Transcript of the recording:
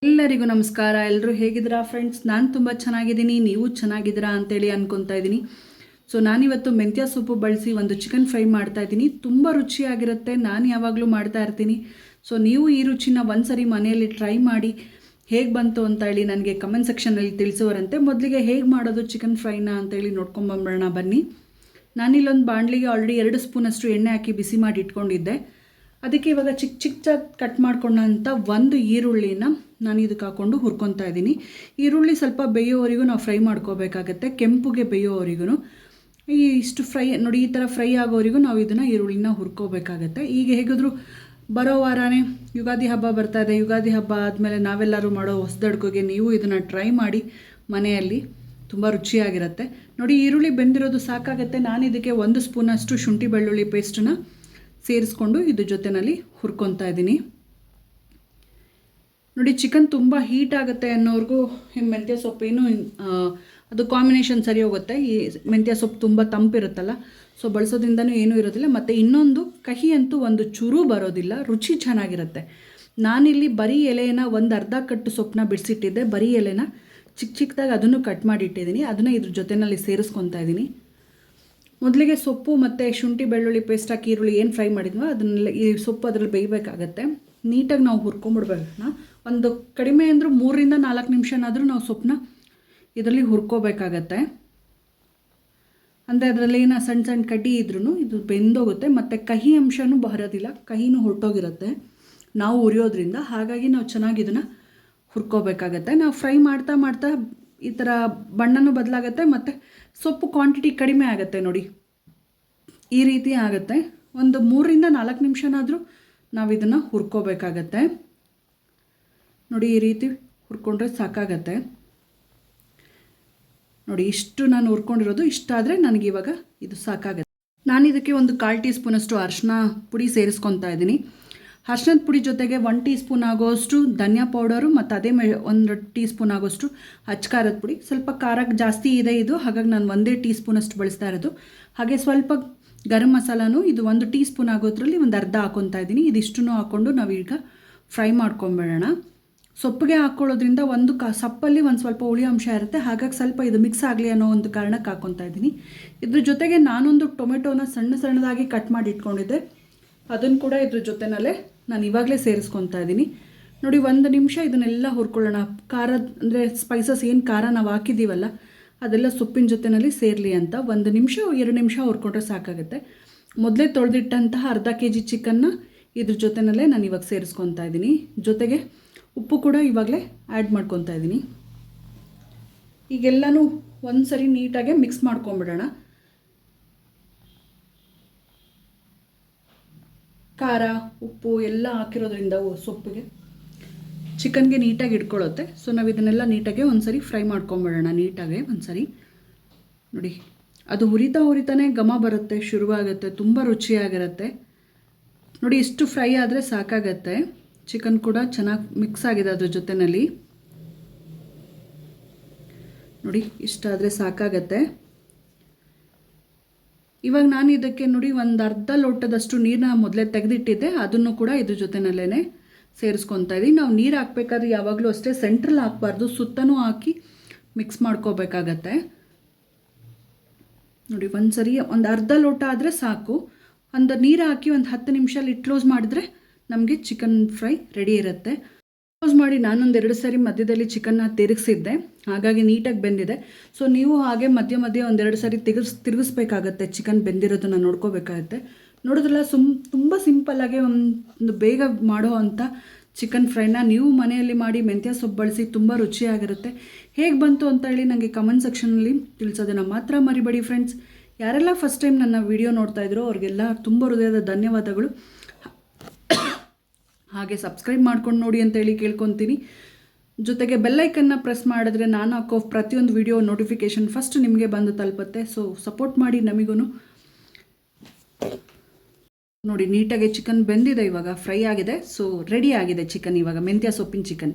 ಎಲ್ಲರಿಗೂ ನಮಸ್ಕಾರ. ಎಲ್ಲರೂ ಹೇಗಿದ್ದೀರಾ ಫ್ರೆಂಡ್ಸ್? ನಾನು ತುಂಬ ಚೆನ್ನಾಗಿದ್ದೀನಿ, ನೀವು ಚೆನ್ನಾಗಿದ್ದೀರಾ ಅಂತೇಳಿ ಅನ್ಕೊತಾ ಇದ್ದೀನಿ. ಸೊ ನಾನಿವತ್ತು ಮೆಂತ್ಯ ಸೊಪ್ಪು ಬಳಸಿ ಒಂದು ಚಿಕನ್ ಫ್ರೈ ಮಾಡ್ತಾ ಇದ್ದೀನಿ. ತುಂಬ ರುಚಿಯಾಗಿರುತ್ತೆ. ನಾನು ಯಾವಾಗಲೂ ಮಾಡ್ತಾ ಇರ್ತೀನಿ. ಸೊ ನೀವು ಈ ರುಚಿನ ಒಂದ್ಸರಿ ಮನೆಯಲ್ಲಿ ಟ್ರೈ ಮಾಡಿ ಹೇಗೆ ಬಂತು ಅಂತ ಹೇಳಿ ನನಗೆ ಕಮೆಂಟ್ ಸೆಕ್ಷನಲ್ಲಿ ತಿಳಿಸೋರಂತೆ. ಮೊದಲಿಗೆ ಹೇಗೆ ಮಾಡೋದು ಚಿಕನ್ ಫ್ರೈನ ಅಂತೇಳಿ ನೋಡ್ಕೊಂಬರೋಣ ಬನ್ನಿ. ನಾನಿಲ್ಲೊಂದು ಬಾಣಲಿಗೆ ಆಲ್ರೆಡಿ 2 ಸ್ಪೂನಷ್ಟು ಎಣ್ಣೆ ಹಾಕಿ ಬಿಸಿ ಮಾಡಿ ಇಟ್ಕೊಂಡಿದ್ದೆ. ಅದಕ್ಕೆ ಇವಾಗ ಚಿಕ್ಕ ಕಟ್ ಮಾಡ್ಕೊಂಡಂಥ ಒಂದು ಈರುಳ್ಳಿನ ನಾನು ಇದಕ್ಕೆ ಹಾಕ್ಕೊಂಡು ಹುರ್ಕೊತಾ ಇದ್ದೀನಿ. ಈರುಳ್ಳಿ ಸ್ವಲ್ಪ ಬೇಯೋವರೆಗೂ ನಾವು ಫ್ರೈ ಮಾಡ್ಕೋಬೇಕಾಗತ್ತೆ, ಕೆಂಪುಗೆ ಬೇಯೋವರೆಗೂ. ಇಷ್ಟು ಫ್ರೈ ನೋಡಿ, ಈ ಥರ ಫ್ರೈ ಆಗೋವರೆಗೂ ನಾವು ಇದನ್ನು ಈರುಳ್ಳಿನ ಹುರ್ಕೋಬೇಕಾಗತ್ತೆ. ಈಗ ಹೇಗಿದ್ರು ಬರೋ ವಾರನೇ ಯುಗಾದಿ ಹಬ್ಬ ಬರ್ತಾ ಇದೆ. ಯುಗಾದಿ ಹಬ್ಬ ಆದಮೇಲೆ ನಾವೆಲ್ಲರೂ ಮಾಡೋ ಹೊಸದಡ್ಗೆಗೆ ನೀವು ಇದನ್ನು ಟ್ರೈ ಮಾಡಿ ಮನೆಯಲ್ಲಿ, ತುಂಬ ರುಚಿಯಾಗಿರುತ್ತೆ. ನೋಡಿ, ಈರುಳ್ಳಿ ಬೆಂದಿರೋದು ಸಾಕಾಗುತ್ತೆ. ನಾನು ಇದಕ್ಕೆ 1 ಸ್ಪೂನಷ್ಟು ಶುಂಠಿ ಬೆಳ್ಳುಳ್ಳಿ ಪೇಸ್ಟನ್ನ ಸೇರಿಸ್ಕೊಂಡು ಇದ್ರ ಜೊತೆಯಲ್ಲಿ ಹುರ್ಕೊತಾ ಇದ್ದೀನಿ. ನೋಡಿ, ಚಿಕನ್ ತುಂಬ ಹೀಟ್ ಆಗುತ್ತೆ ಅನ್ನೋರ್ಗೂ ಮೆಂತ್ಯ ಸೊಪ್ಪೇನು ಅದು ಕಾಂಬಿನೇಷನ್ ಸರಿ ಹೋಗುತ್ತೆ. ಈ ಮೆಂತ್ಯ ಸೊಪ್ಪು ತುಂಬ ತಂಪಿರುತ್ತಲ್ಲ, ಸೊ ಬಳಸೋದ್ರಿಂದನೂ ಏನೂ ಇರೋದಿಲ್ಲ. ಮತ್ತು ಇನ್ನೊಂದು, ಕಹಿ ಅಂತೂ ಒಂದು ಚೂರು ಬರೋದಿಲ್ಲ, ರುಚಿ ಚೆನ್ನಾಗಿರುತ್ತೆ. ನಾನಿಲ್ಲಿ ಬರೀ ಎಲೆನ ಒಂದು ಅರ್ಧ ಕಟ್ಟು ಸೊಪ್ಪನ್ನ ಬಿಡಿಸಿಟ್ಟಿದ್ದೆ. ಬರೀ ಎಲೆನ ಚಿಕ್ಕದಾಗಿ ಅದನ್ನು ಕಟ್ ಮಾಡಿಟ್ಟಿದ್ದೀನಿ. ಅದನ್ನು ಇದ್ರ ಜೊತೆಯಲ್ಲಿ ಸೇರಿಸ್ಕೊತಾ ಇದ್ದೀನಿ. ಮೊದಲಿಗೆ ಸೊಪ್ಪು ಮತ್ತು ಶುಂಠಿ ಬೆಳ್ಳುಳ್ಳಿ ಪೇಸ್ಟ್ ಹಾಕಿ ಈರುಳ್ಳಿ ಏನು ಫ್ರೈ ಮಾಡಿದ್ವೋ ಅದನ್ನೆಲ್ಲ ಈ ಸೊಪ್ಪು ಅದರಲ್ಲಿ ಬೇಯಬೇಕಾಗತ್ತೆ. ನೀಟಾಗಿ ನಾವು ಹುರ್ಕೊಂಬಿಡ್ಬೇಕಣ್ಣ. ಒಂದು ಕಡಿಮೆ ಅಂದರೂ 3ರಿಂದ 4 ನಿಮಿಷನಾದರೂ ನಾವು ಸೊಪ್ಪನ್ನ ಇದರಲ್ಲಿ ಹುರ್ಕೋಬೇಕಾಗತ್ತೆ. ಅಂದರೆ ಅದರಲ್ಲಿ ಏನೋ ಸಣ್ಣ ಸಣ್ಣ ಕಡ್ಡಿ ಇದ್ರೂ ಇದು ಬೆಂದೋಗುತ್ತೆ. ಮತ್ತು ಕಹಿ ಅಂಶನೂ ಬರೋದಿಲ್ಲ, ಕಹಿನೂ ಹೊರಟೋಗಿರುತ್ತೆ ನಾವು ಉರಿಯೋದ್ರಿಂದ. ಹಾಗಾಗಿ ನಾವು ಚೆನ್ನಾಗಿ ಇದನ್ನು ಹುರ್ಕೋಬೇಕಾಗತ್ತೆ. ನಾವು ಫ್ರೈ ಮಾಡ್ತಾ ಮಾಡ್ತಾ ಈ ಥರ ಬಣ್ಣನೂ ಬದಲಾಗುತ್ತೆ ಮತ್ತು ಸೊಪ್ಪು ಕ್ವಾಂಟಿಟಿ ಕಡಿಮೆ ಆಗುತ್ತೆ. ನೋಡಿ, ಈ ರೀತಿ ಆಗುತ್ತೆ. ಒಂದು 3ರಿಂದ 4 ನಿಮಿಷನಾದರೂ ನಾವು ಇದನ್ನು ಹುರ್ಕೋಬೇಕಾಗತ್ತೆ. ನೋಡಿ, ಈ ರೀತಿ ಹುರ್ಕೊಂಡ್ರೆ ಸಾಕಾಗತ್ತೆ. ನೋಡಿ, ಇಷ್ಟು ನಾನು ಹುರ್ಕೊಂಡಿರೋದು ಇಷ್ಟಾದರೆ ನನಗಿವಾಗ ಇದು ಸಾಕಾಗತ್ತೆ. ನಾನು ಇದಕ್ಕೆ ಒಂದು 1/4 ಟೀ ಸ್ಪೂನಷ್ಟು ಅರಿಶಿನ ಪುಡಿ ಸೇರಿಸ್ಕೊತಾ ಇದ್ದೀನಿ. ಅರಿಶಿನದ ಪುಡಿ ಜೊತೆಗೆ 1 ಟೀ ಸ್ಪೂನ್ ಆಗೋಷ್ಟು ಧನಿಯಾ ಪೌಡರು ಮತ್ತು ಅದೇ 1 ಟೀ ಸ್ಪೂನ್ ಆಗೋಷ್ಟು ಅಚ್ಕಾರದ ಪುಡಿ. ಸ್ವಲ್ಪ ಖಾರಕ್ಕೆ ಜಾಸ್ತಿ ಇದೆ ಇದು, ಹಾಗಾಗಿ ನಾನು 1 ಟೀ ಸ್ಪೂನಷ್ಟು ಬಳಸ್ತಾ ಇರೋದು. ಹಾಗೆ ಸ್ವಲ್ಪ ಗರಂ ಮಸಾಲಾನು ಇದು 1 ಟೀ ಸ್ಪೂನ್ ಆಗೋದ್ರಲ್ಲಿ ಒಂದು ಅರ್ಧ ಹಾಕ್ಕೊತಾ ಇದ್ದೀನಿ. ಇದಿಷ್ಟನ್ನು ಹಾಕ್ಕೊಂಡು ನಾವೀಗ ಫ್ರೈ ಮಾಡ್ಕೊಂಬೇಡೋಣ. ಸೊಪ್ಪಿಗೆ ಹಾಕ್ಕೊಳ್ಳೋದ್ರಿಂದ ಸಪ್ಪಲ್ಲಿ ಒಂದು ಸ್ವಲ್ಪ ಹುಳಿ ಅಂಶ ಇರುತ್ತೆ, ಹಾಗಾಗಿ ಸ್ವಲ್ಪ ಇದು ಮಿಕ್ಸ್ ಆಗಲಿ ಅನ್ನೋ ಒಂದು ಕಾರಣಕ್ಕೆ ಹಾಕ್ಕೊತಾ ಇದ್ದೀನಿ. ಇದ್ರ ಜೊತೆಗೆ ನಾನೊಂದು ಟೊಮೆಟೊನ ಸಣ್ಣದಾಗಿ ಕಟ್ ಮಾಡಿ ಇಟ್ಕೊಂಡಿದ್ದೆ, ಅದನ್ನು ಕೂಡ ಇದ್ರ ಜೊತೆನಲ್ಲೇ ನಾನು ಇವಾಗಲೇ ಸೇರಿಸ್ಕೊತಾ ಇದ್ದೀನಿ. ನೋಡಿ, 1 ನಿಮಿಷ ಇದನ್ನೆಲ್ಲ ಹುರ್ಕೊಳ್ಳೋಣ. ಖಾರ ಅಂದರೆ ಸ್ಪೈಸಸ್ ಏನು ಖಾರ ನಾವು ಹಾಕಿದ್ದೀವಲ್ಲ ಅದೆಲ್ಲ ಸೊಪ್ಪಿನ ಜೊತೆಯಲ್ಲಿ ಸೇರಲಿ ಅಂತ 1 ನಿಮಿಷ 2 ನಿಮಿಷ ಹುರ್ಕೊಂಡ್ರೆ ಸಾಕಾಗುತ್ತೆ. ಮೊದಲೇ ತೊಳೆದಿಟ್ಟಂತಹ ಅರ್ಧ ಕೆಜಿ ಚಿಕನ್ನ ಇದ್ರ ಜೊತೆನಲ್ಲೇ ನಾನು ಇವಾಗ ಸೇರಿಸ್ಕೊತಾ ಇದ್ದೀನಿ. ಜೊತೆಗೆ ಉಪ್ಪು ಕೂಡ ಇವಾಗಲೇ ಆ್ಯಡ್ ಮಾಡ್ಕೊತಾ ಇದ್ದೀನಿ. ಈಗೆಲ್ಲನೂ ಒಂದು ಸರಿ ನೀಟಾಗೆ ಮಿಕ್ಸ್ ಮಾಡ್ಕೊಂಬಿಡೋಣ. ಖಾರ ಉಪ್ಪು ಎಲ್ಲ ಹಾಕಿರೋದ್ರಿಂದ ಸೊಪ್ಪಿಗೆ ಚಿಕನ್ಗೆ ನೀಟಾಗಿ ಇಟ್ಕೊಳ್ಳುತ್ತೆ. ಸೊ ನಾವು ಇದನ್ನೆಲ್ಲ ನೀಟಾಗಿ ಒಂದು ಸರಿ ಫ್ರೈ ಮಾಡ್ಕೊಂಬಿಡೋಣ. ನೀಟಾಗೆ ಒಂದು ಸರಿ ನೋಡಿ, ಅದು ಹುರಿತಾನೆ ಘಮ ಬರುತ್ತೆ, ಶುರುವಾಗುತ್ತೆ, ತುಂಬ ರುಚಿಯಾಗಿರುತ್ತೆ. ನೋಡಿ, ಇಷ್ಟು ಫ್ರೈ ಆದರೆ ಸಾಕಾಗತ್ತೆ. ಚಿಕನ್ ಕೂಡ ಚೆನ್ನಾಗಿ ಮಿಕ್ಸ್ ಆಗಿದೆ ಅದ್ರ ಜೊತೆಯಲ್ಲಿ. ನೋಡಿ, ಇಷ್ಟಾದರೆ ಸಾಕಾಗತ್ತೆ. ಇವಾಗ ನಾನು ಇದಕ್ಕೆ ನೋಡಿ ಒಂದು ಅರ್ಧ ಲೋಟದಷ್ಟು ನೀರನ್ನ ಮೊದಲೇ ತೆಗೆದಿಟ್ಟಿದ್ದೆ, ಅದನ್ನು ಕೂಡ ಇದ್ರ ಜೊತೆನಲ್ಲೇ ಸೇರಿಸ್ಕೊತಾ ಇದ್ದೀನಿ. ನಾವು ನೀರು ಹಾಕಬೇಕಾದ್ರೆ ಯಾವಾಗಲೂ ಅಷ್ಟೇ ಸೆಂಟ್ರಲ್ಲಿ ಹಾಕಬಾರ್ದು, ಸುತ್ತನೂ ಹಾಕಿ ಮಿಕ್ಸ್ ಮಾಡ್ಕೋಬೇಕಾಗತ್ತೆ. ನೋಡಿ, ಒಂದು ಸರಿ ಒಂದು ಅರ್ಧ ಲೋಟ ಆದರೆ ಸಾಕು. ಒಂದು ನೀರು ಹಾಕಿ ಒಂದು 10 ನಿಮಿಷ ಕ್ಲೋಸ್ ಮಾಡಿದ್ರೆ ನಮಗೆ ಚಿಕನ್ ಫ್ರೈ ರೆಡಿ ಇರುತ್ತೆ. ಕ್ಲೋಸ್ ಮಾಡಿ ನಾನೊಂದು 2 ಸರಿ ಮಧ್ಯದಲ್ಲಿ ಚಿಕನ್ನ ತಿರುಗಿಸಿದ್ದೆ, ಹಾಗಾಗಿ ನೀಟಾಗಿ ಬೆಂದಿದೆ. ಸೊ ನೀವು ಹಾಗೆ ಮಧ್ಯೆ ಒಂದು 2 ಸರಿ ತಿರುಗಿಸ್ಬೇಕಾಗತ್ತೆ. ಚಿಕನ್ ಬೆಂದಿರೋದನ್ನು ನೋಡ್ಕೋಬೇಕಾಗತ್ತೆ. ನೋಡಿದ್ರಲ್ಲ, ತುಂಬ ಸಿಂಪಲ್ಲಾಗಿ ಒಂದು ಬೇಗ ಮಾಡೋ ಅಂಥ ಚಿಕನ್ ಫ್ರೈನ ನೀವು ಮನೆಯಲ್ಲಿ ಮಾಡಿ ಮೆಂತ್ಯ ಸೊಪ್ಪು ಬಳಸಿ ತುಂಬ ರುಚಿಯಾಗಿರುತ್ತೆ. ಹೇಗೆ ಬಂತು ಅಂತ ಹೇಳಿ ನನಗೆ ಕಮೆಂಟ್ ಸೆಕ್ಷನಲ್ಲಿ ತಿಳಿಸೋದನ್ನು ಮಾತ್ರ ಮರಿಬೇಡಿ ಫ್ರೆಂಡ್ಸ್. ಯಾರೆಲ್ಲ ಫಸ್ಟ್ ಟೈಮ್ ನನ್ನ ವಿಡಿಯೋ ನೋಡ್ತಾ ಇದ್ರು ಅವ್ರಿಗೆಲ್ಲ ತುಂಬ ಹೃದಯದ ಧನ್ಯವಾದಗಳು. ಹಾಗೆ ಸಬ್ಸ್ಕ್ರೈಬ್ ಮಾಡ್ಕೊಂಡು ನೋಡಿ ಅಂತೇಳಿ ಕೇಳ್ಕೊತೀನಿ. ಜೊತೆಗೆ ಬೆಲ್ಲೈಕನ್ನ ಪ್ರೆಸ್ ಮಾಡಿದ್ರೆ ನಾನು ಹಾಕೋ ಪ್ರತಿಯೊಂದು ವಿಡಿಯೋ ನೋಟಿಫಿಕೇಷನ್ ಫಸ್ಟ್ ನಿಮಗೆ ಬಂದು ತಲುಪುತ್ತೆ. ಸೊ ಸಪೋರ್ಟ್ ಮಾಡಿ ನಮಗೂ. ನೋಡಿ, ನೀಟಾಗಿ ಚಿಕನ್ ಬೆಂದಿದೆ, ಇವಾಗ ಫ್ರೈ ಆಗಿದೆ. ಸೊ ರೆಡಿ ಆಗಿದೆ ಚಿಕನ್, ಇವಾಗ ಮೆಂತ್ಯ ಸೊಪ್ಪಿನ ಚಿಕನ್.